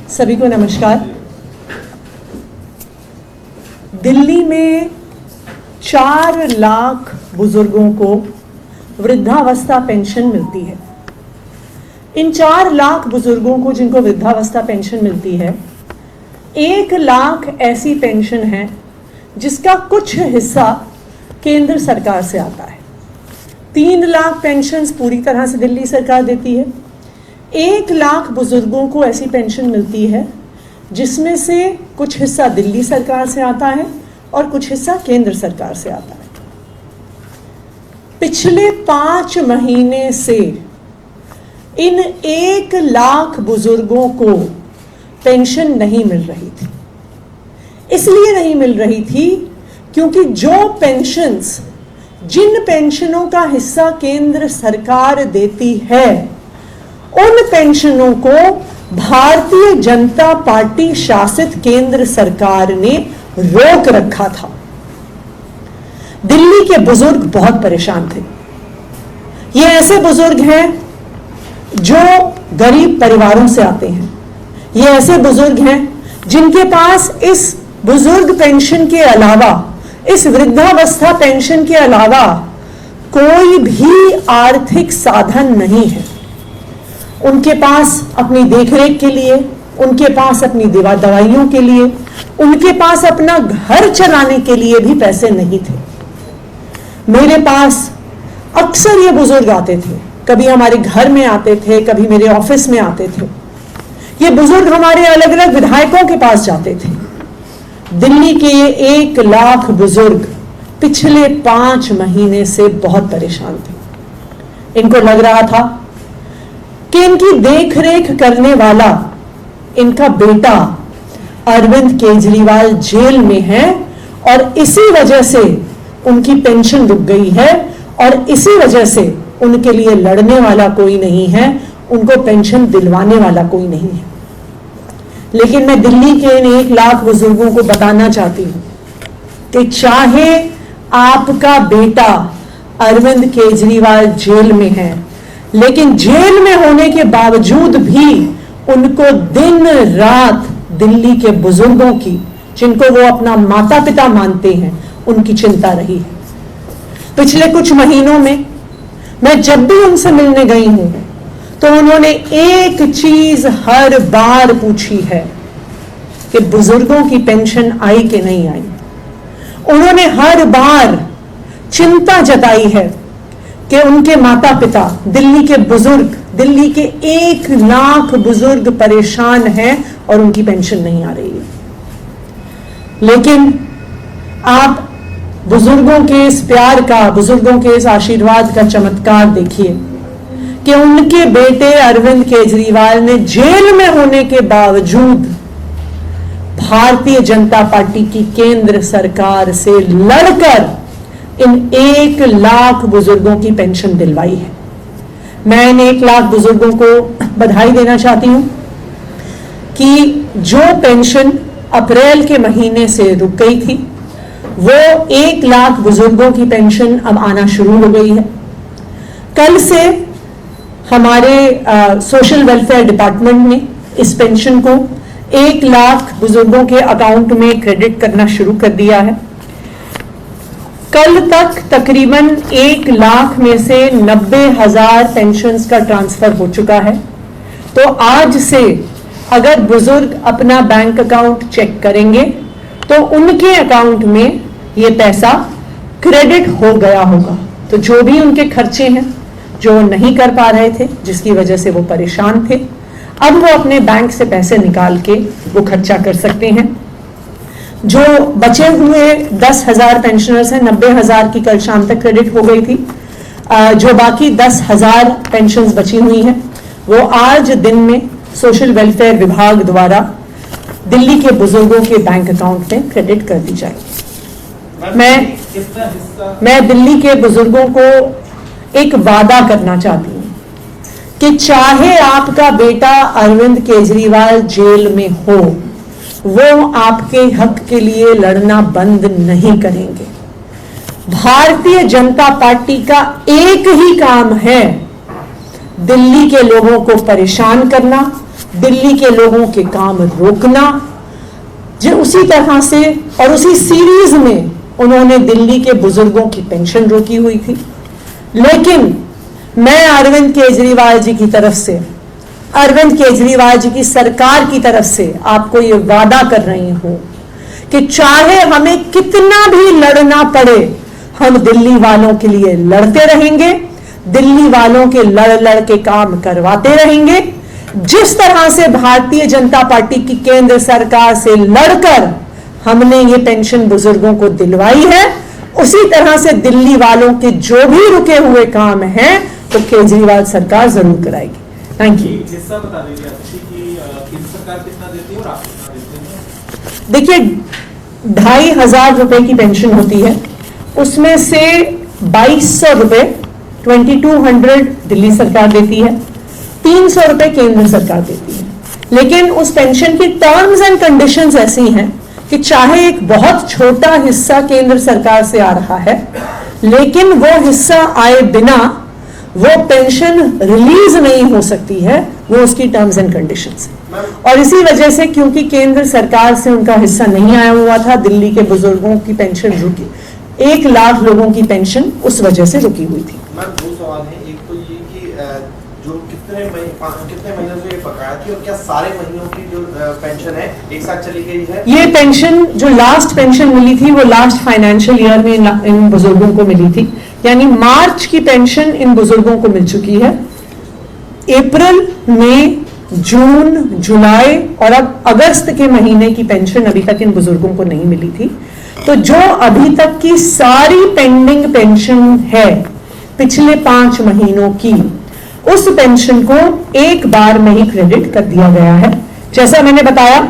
सभी को नमस्कार। दिल्ली में 4 लाख बुजुर्गों को वृद्धावस्था पेंशन मिलती है। इन 4 लाख बुजुर्गों को जिनको वृद्धावस्था पेंशन मिलती है, 1 लाख ऐसी पेंशन है जिसका कुछ हिस्सा केंद्र सरकार से आता है। 3 लाख पेंशन्स पूरी तरह से दिल्ली सरकार देती है। 1 लाख बुजुर्गों को ऐसी पेंशन मिलती है जिसमें से कुछ हिस्सा दिल्ली सरकार से आता है और कुछ हिस्सा केंद्र सरकार से आता है। पिछले 5 महीने से इन 1 लाख बुजुर्गों को पेंशन नहीं मिल रही थी। इसलिए नहीं मिल रही थी क्योंकि जिन पेंशनों का हिस्सा केंद्र सरकार देती है, उन पेंशनों को भारतीय जनता पार्टी शासित केंद्र सरकार ने रोक रखा था। दिल्ली के बुजुर्ग बहुत परेशान थे। ये ऐसे बुजुर्ग हैं जो गरीब परिवारों से आते हैं। ये ऐसे बुजुर्ग हैं जिनके पास इस बुजुर्ग पेंशन के अलावा, इस वृद्धावस्था पेंशन के अलावा कोई भी आर्थिक साधन नहीं है। उनके पास अपनी देखरेख के लिए, उनके पास अपनी दवाइयों के लिए, उनके पास अपना घर चलाने के लिए भी पैसे नहीं थे। मेरे पास अक्सर ये बुजुर्ग आते थे, कभी हमारे घर में आते थे, कभी मेरे ऑफिस में आते थे। ये बुजुर्ग हमारे अलग अलग विधायकों के पास जाते थे। दिल्ली के 1 लाख बुजुर्ग पिछले 5 महीने से बहुत परेशान थे। इनको लग रहा था कि इनकी देखरेख करने वाला इनका बेटा अरविंद केजरीवाल जेल में है और इसी वजह से उनकी पेंशन रुक गई है और इसी वजह से उनके लिए लड़ने वाला कोई नहीं है, उनको पेंशन दिलवाने वाला कोई नहीं है। लेकिन मैं दिल्ली के इन 1 लाख बुजुर्गों को बताना चाहती हूं कि चाहे आपका बेटा अरविंद केजरीवाल जेल में है, लेकिन जेल में होने के बावजूद भी उनको दिन रात दिल्ली के बुजुर्गों की, जिनको वो अपना माता पिता मानते हैं, उनकी चिंता रही है। पिछले कुछ महीनों में मैं जब भी उनसे मिलने गई हूं तो उन्होंने एक चीज हर बार पूछी है कि बुजुर्गों की पेंशन आई कि नहीं आई। उन्होंने हर बार चिंता जताई है कि उनके माता पिता, दिल्ली के बुजुर्ग, दिल्ली के 1 लाख बुजुर्ग परेशान हैं और उनकी पेंशन नहीं आ रही है। लेकिन आप बुजुर्गों के इस प्यार का, बुजुर्गों के इस आशीर्वाद का चमत्कार देखिए कि उनके बेटे अरविंद केजरीवाल ने जेल में होने के बावजूद भारतीय जनता पार्टी की केंद्र सरकार से लड़कर इन 1 लाख बुजुर्गों की पेंशन दिलवाई है। मैं इन 1 लाख बुजुर्गों को बधाई देना चाहती हूं कि जो पेंशन अप्रैल के महीने से रुक गई थी, वो 1 लाख बुजुर्गों की पेंशन अब आना शुरू हो गई है। कल से हमारे सोशल वेलफेयर डिपार्टमेंट ने इस पेंशन को 1 लाख बुजुर्गों के अकाउंट में क्रेडिट करना शुरू कर दिया है। कल तक तकरीबन 1 लाख में से 90,000 पेंशन्स का ट्रांसफर हो चुका है। तो आज से अगर बुजुर्ग अपना बैंक अकाउंट चेक करेंगे तो उनके अकाउंट में ये पैसा क्रेडिट हो गया होगा। तो जो भी उनके खर्चे हैं, जो नहीं कर पा रहे थे, जिसकी वजह से वो परेशान थे, अब वो अपने बैंक से पैसे निकाल के वो खर्चा कर सकते हैं। जो बचे हुए 10,000 पेंशनर्स हैं, 90,000 की कल शाम तक क्रेडिट हो गई थी। जो बाकी 10,000 पेंशन्स बची हुई हैं, वो आज दिन में सोशल वेलफेयर विभाग द्वारा दिल्ली के बुजुर्गों के बैंक अकाउंट में क्रेडिट कर दी जाएगी। मैं दिल्ली के बुजुर्गों को एक वादा करना चाहती हूं कि चाहे आपका बेटा अरविंद केजरीवाल जेल में हो, वो आपके हक के लिए लड़ना बंद नहीं करेंगे। भारतीय जनता पार्टी का एक ही काम है, दिल्ली के लोगों को परेशान करना, दिल्ली के लोगों के काम रोकना, जो उसी तरह से और उसी सीरीज में उन्होंने दिल्ली के बुजुर्गों की पेंशन रोकी हुई थी। लेकिन मैं अरविंद केजरीवाल जी की तरफ से, अरविंद केजरीवाल जी की सरकार की तरफ से आपको ये वादा कर रही हूं कि चाहे हमें कितना भी लड़ना पड़े, हम दिल्ली वालों के लिए लड़ते रहेंगे, दिल्ली वालों के लड़ लड़ के काम करवाते रहेंगे। जिस तरह से भारतीय जनता पार्टी की केंद्र सरकार से लड़कर हमने ये पेंशन बुजुर्गों को दिलवाई है, उसी तरह से दिल्ली वालों के जो भी रुके हुए काम हैं तो केजरीवाल सरकार जरूर कराएगी। Thank you. हिस्सा बता दीजिए कि केंद्र सरकार कितना देती है और आप कितना देते हैं? देखिए 2,500 रुपए की पेंशन होती है, उसमें से 2,200 रुपए 2200 दिल्ली सरकार देती है, 300 रुपए केंद्र सरकार देती है। लेकिन उस पेंशन की टर्म्स एंड कंडीशंस ऐसी हैं कि चाहे एक बहुत छोटा हिस्सा केंद्र सरकार से आ रहा है, लेकिन वो हिस्सा आए बिना वो पेंशन रिलीज नहीं हो सकती है, वो उसकी टर्म्स एंड कंडीशंस है। और इसी वजह से, क्योंकि केंद्र सरकार से उनका हिस्सा नहीं आया हुआ था, दिल्ली के बुजुर्गों की पेंशन रुकी, 1 लाख लोगों की पेंशन उस वजह से रुकी हुई थी। मैम 2 सवाल हैं। एक तो ये कि जो कितने महीनों से ये बकाया थी और क्या सारे महीनों की जो पेंशन है एक साथ चली गई है? ये पेंशन जो लास्ट पेंशन मिली थी वो लास्ट फाइनेंशियल ईयर में इन बुजुर्गों को मिली थी, यानी मार्च की पेंशन इन बुजुर्गों को मिल चुकी है। अप्रैल, मई, जून, जुलाई और अब अगस्त के महीने की पेंशन अभी तक इन बुजुर्गों को नहीं मिली थी। तो जो अभी तक की सारी पेंडिंग पेंशन है पिछले 5 महीनों की, उस पेंशन को एक बार में ही क्रेडिट कर दिया गया है। जैसा मैंने बताया,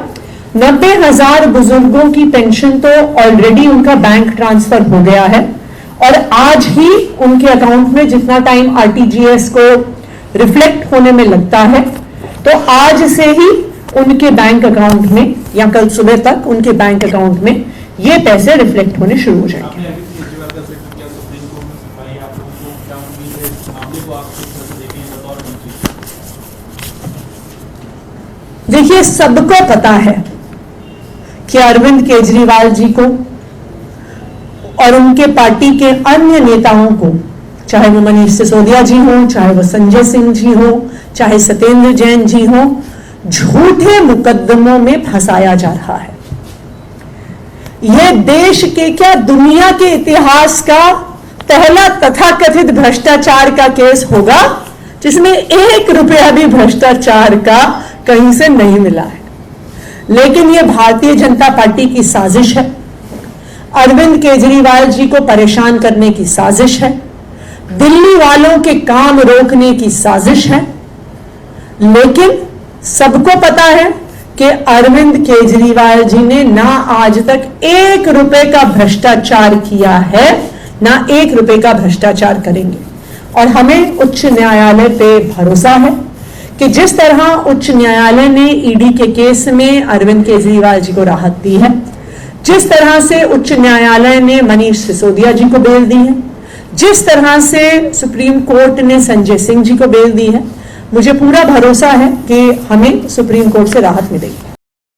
90,000 बुजुर्गों की पेंशन तो ऑलरेडी उनका बैंक ट्रांसफर हो गया है और आज ही उनके अकाउंट में जितना टाइम आरटीजीएस को रिफ्लेक्ट होने में लगता है, तो आज से ही उनके बैंक अकाउंट में या कल सुबह तक उनके बैंक अकाउंट में ये पैसे रिफ्लेक्ट होने शुरू हो जाएंगे। देखिए, सबको पता है कि अरविंद केजरीवाल जी को और उनके पार्टी के अन्य नेताओं को, चाहे वो मनीष सिसोदिया जी हो, चाहे वो संजय सिंह जी हो, चाहे सत्येंद्र जैन जी हो, झूठे मुकदमों में फंसाया जा रहा है। यह देश के क्या दुनिया के इतिहास का पहला तथाकथित भ्रष्टाचार का केस होगा जिसमें 1 रुपया भी भ्रष्टाचार का कहीं से नहीं मिला है। लेकिन यह भारतीय जनता पार्टी की साजिश है, अरविंद केजरीवाल जी को परेशान करने की साजिश है, दिल्ली वालों के काम रोकने की साजिश है। लेकिन सबको पता है कि अरविंद केजरीवाल जी ने ना आज तक 1 रुपए का भ्रष्टाचार किया है, ना 1 रुपए का भ्रष्टाचार करेंगे। और हमें उच्च न्यायालय पे भरोसा है कि जिस तरह उच्च न्यायालय ने ईडी के केस में अरविंद केजरीवाल जी को राहत दी है, जिस तरह से उच्च न्यायालय ने मनीष सिसोदिया जी को बेल दी है, जिस तरह से सुप्रीम कोर्ट ने संजय सिंह जी को बेल दी है, मुझे पूरा भरोसा है कि हमें सुप्रीम कोर्ट से राहत मिलेगी।